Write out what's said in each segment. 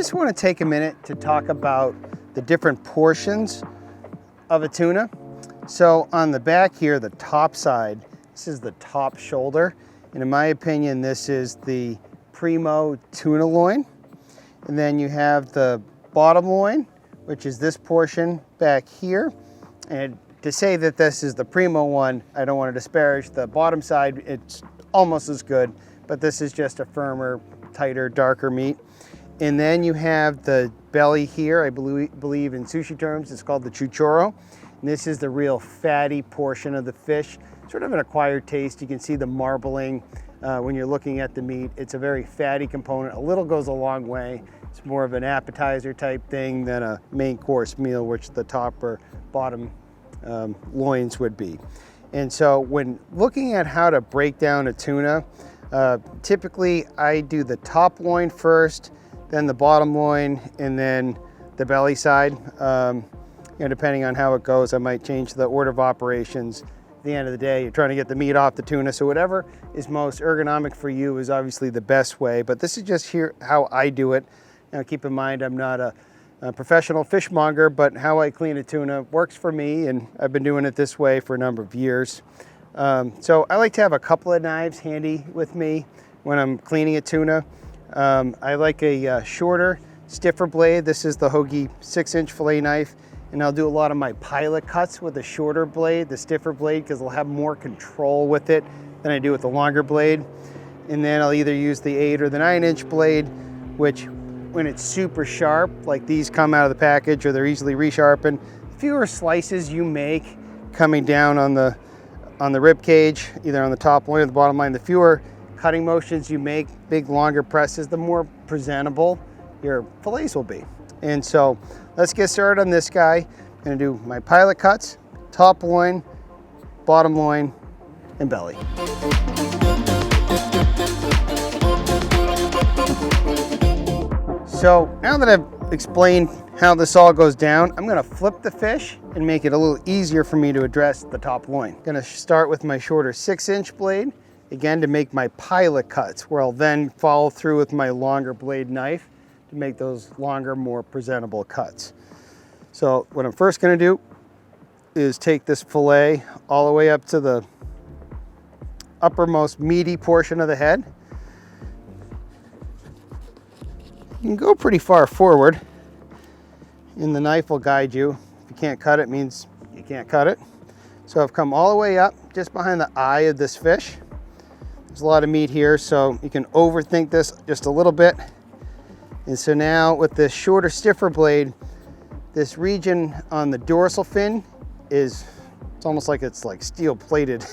just want to take a minute to talk about the different portions of a tuna. So on the back here, the top side, this is the top shoulder. And in my opinion, this is the primo tuna loin. And then you have the bottom loin, which is this portion back here. And to say that this is the primo one, I don't want to disparage the bottom side. It's almost as good, but this is just a firmer, tighter, darker meat. And then you have the belly here. I believe in sushi terms, it's called the chuchoro. And this is the real fatty portion of the fish, sort of an acquired taste. You can see the marbling when you're looking at the meat. It's a very fatty component. A little goes a long way. It's more of an appetizer type thing than a main course meal, which the top or bottom loins would be. And so when looking at how to break down a tuna, typically I do the top loin first, then the bottom loin, and then the belly side. Depending on how it goes, I might change the order of operations. At the end of the day, you're trying to get the meat off the tuna, so whatever is most ergonomic for you is obviously the best way, but this is just here how I do it. Now keep in mind, I'm not a professional fishmonger, but how I clean a tuna works for me, and I've been doing it this way for a number of years. So I like to have a couple of knives handy with me when I'm cleaning a tuna. I like a shorter, stiffer blade. This is the Hogy 6-inch fillet knife, and I'll do a lot of my pilot cuts with the shorter blade, the stiffer blade, because I'll have more control with it than I do with the longer blade. And then I'll either use the 8 or the 9-inch blade, which when it's super sharp, like these come out of the package or they're easily resharpened, the fewer slices you make coming down on the rib cage, either on the top line or the bottom line, the fewer cutting motions you make, big longer presses, the more presentable your fillets will be. And so let's get started on this guy. I'm gonna do my pilot cuts, top loin, bottom loin, and belly. So now that I've explained how this all goes down, I'm gonna flip the fish and make it a little easier for me to address the top loin. I'm gonna start with my shorter 6-inch blade, again to make my pilot cuts, where I'll then follow through with my longer blade knife to make those longer, more presentable cuts. So what I'm first gonna do is take this fillet all the way up to the uppermost meaty portion of the head. You can go pretty far forward, and the knife will guide you. If you can't cut it, means you can't cut it. So I've come all the way up just behind the eye of this fish. There's a lot of meat here, so you can overthink this just a little bit. And so now with this shorter, stiffer blade, this region on the dorsal fin it's almost like it's like steel plated.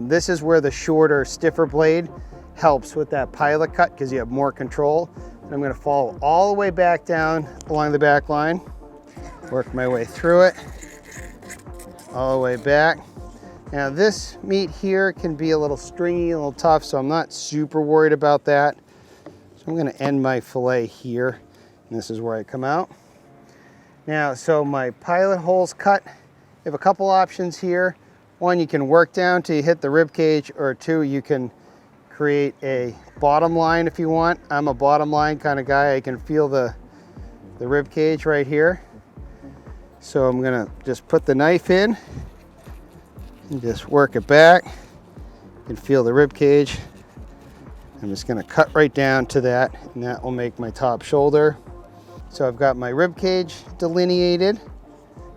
This is where the shorter, stiffer blade helps with that pilot cut because you have more control. And I'm going to follow all the way back down along the back line, work my way through it, all the way back. Now this meat here can be a little stringy, a little tough, so I'm not super worried about that. So I'm going to end my fillet here, and this is where I come out. Now, so my pilot hole's cut. You have a couple options here. One, you can work down till you hit the rib cage, or two, you can create a bottom line if you want. I'm a bottom line kind of guy. I can feel the rib cage right here. So I'm gonna just put the knife in and just work it back. You can feel the rib cage. I'm just gonna cut right down to that, and that will make my top shoulder. So I've got my rib cage delineated,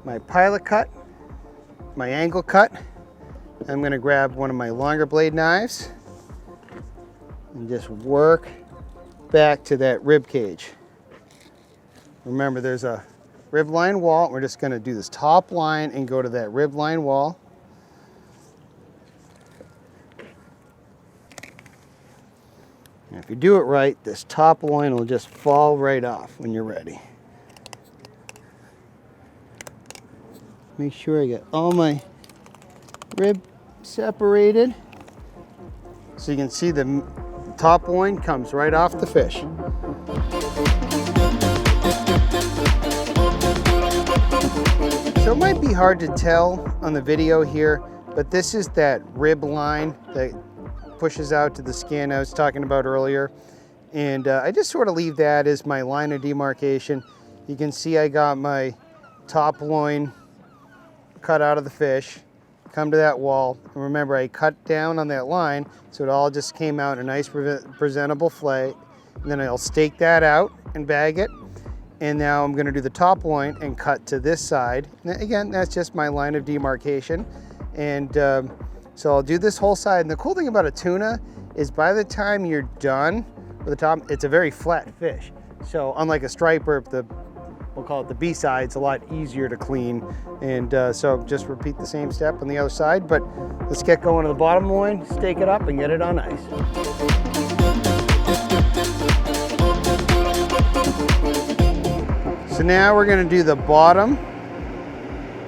my pilot cut, my angle cut. I'm gonna grab one of my longer blade knives and just work back to that rib cage. Remember, there's a rib line wall. We're just gonna do this top line and go to that rib line wall. And if you do it right, this top loin will just fall right off when you're ready. Make sure I get all my rib separated. So you can see the top loin comes right off the fish. So it might be hard to tell on the video here, but this is that rib line that pushes out to the skin I was talking about earlier. And I just sort of leave that as my line of demarcation. You can see I got my top loin cut out of the fish, come to that wall. And remember, I cut down on that line, so it all just came out in a nice presentable fillet. And then I'll stake that out and bag it. And now I'm gonna do the top loin and cut to this side. And again, that's just my line of demarcation. And so I'll do this whole side. And the cool thing about a tuna is by the time you're done with the top, it's a very flat fish. So unlike a striper, we'll call it the B side, it's a lot easier to clean. And so just repeat the same step on the other side. But let's get going to the bottom loin, stake it up and get it on ice. So now we're going to do the bottom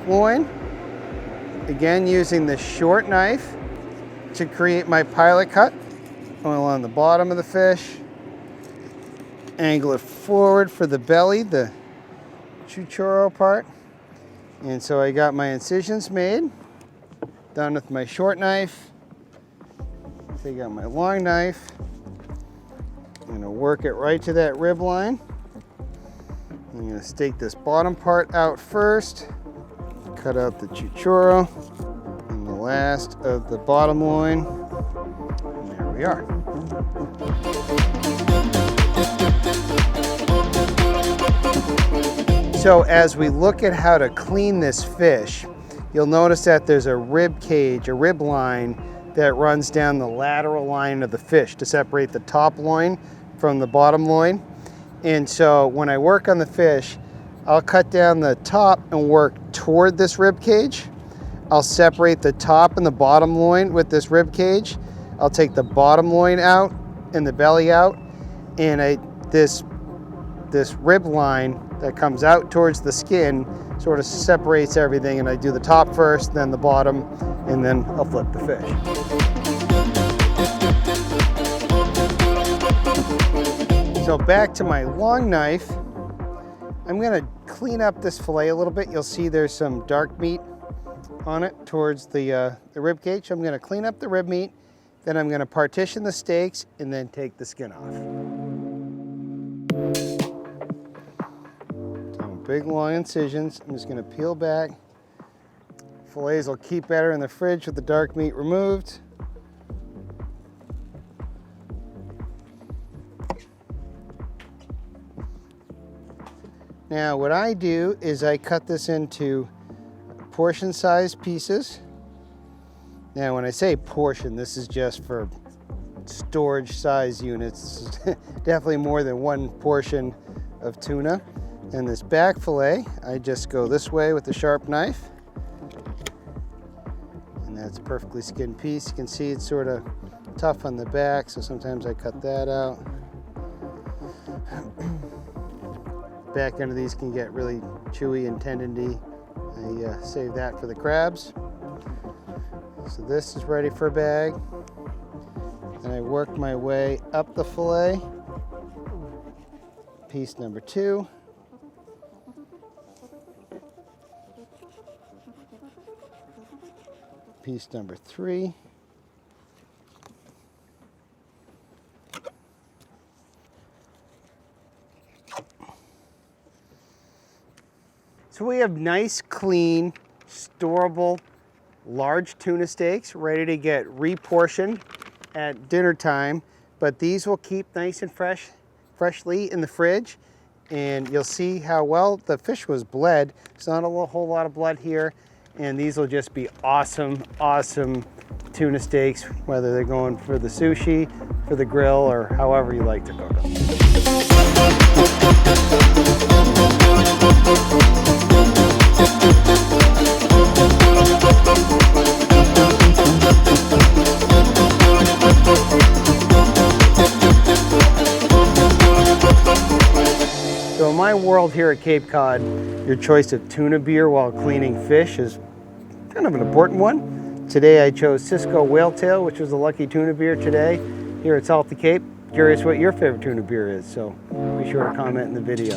loin, again using the short knife to create my pilot cut. Going along the bottom of the fish, angle it forward for the belly, the Toro part. And so I got my incisions made, done with my short knife. Take out my long knife, I'm going to work it right to that rib line. I'm going to stake this bottom part out first, cut out the Toro, and the last of the bottom loin, and there we are. So as we look at how to clean this fish, you'll notice that there's a rib cage, a rib line that runs down the lateral line of the fish to separate the top loin from the bottom loin. And so when I work on the fish, I'll cut down the top and work toward this rib cage. I'll separate the top and the bottom loin with this rib cage. I'll take the bottom loin out and the belly out, and this rib line that comes out towards the skin sort of separates everything, and I do the top first, then the bottom, and then I'll flip the fish. So back to my long knife, I'm gonna clean up this fillet a little bit. You'll see there's some dark meat on it towards the rib cage. I'm gonna clean up the rib meat, then I'm gonna partition the steaks and then take the skin off. So big long incisions. I'm just gonna peel back. Fillets will keep better in the fridge with the dark meat removed. Now what I do is I cut this into portion-sized pieces. Now when I say portion, this is just for storage size units. Definitely more than one portion of tuna. And this back fillet, I just go this way with the sharp knife. And that's a perfectly skinned piece. You can see it's sort of tough on the back, so sometimes I cut that out. Back end of these can get really chewy and tendony. I save that for the crabs. So this is ready for a bag. Then I work my way up the fillet. Piece number 2. Piece number 3. So we have nice, clean, storable, large tuna steaks ready to get reportioned at dinner time. But these will keep nice and freshly in the fridge. And you'll see how well the fish was bled. There's not a whole lot of blood here. And these will just be awesome, awesome tuna steaks, whether they're going for the sushi, for the grill, or however you like to cook them. So in my world here at Cape Cod, your choice of tuna beer while cleaning fish is kind of an important one. Today I chose Cisco Whale Tail, which was the lucky tuna beer today here at Salty Cape. Curious what your favorite tuna beer is, so be sure to comment in the video.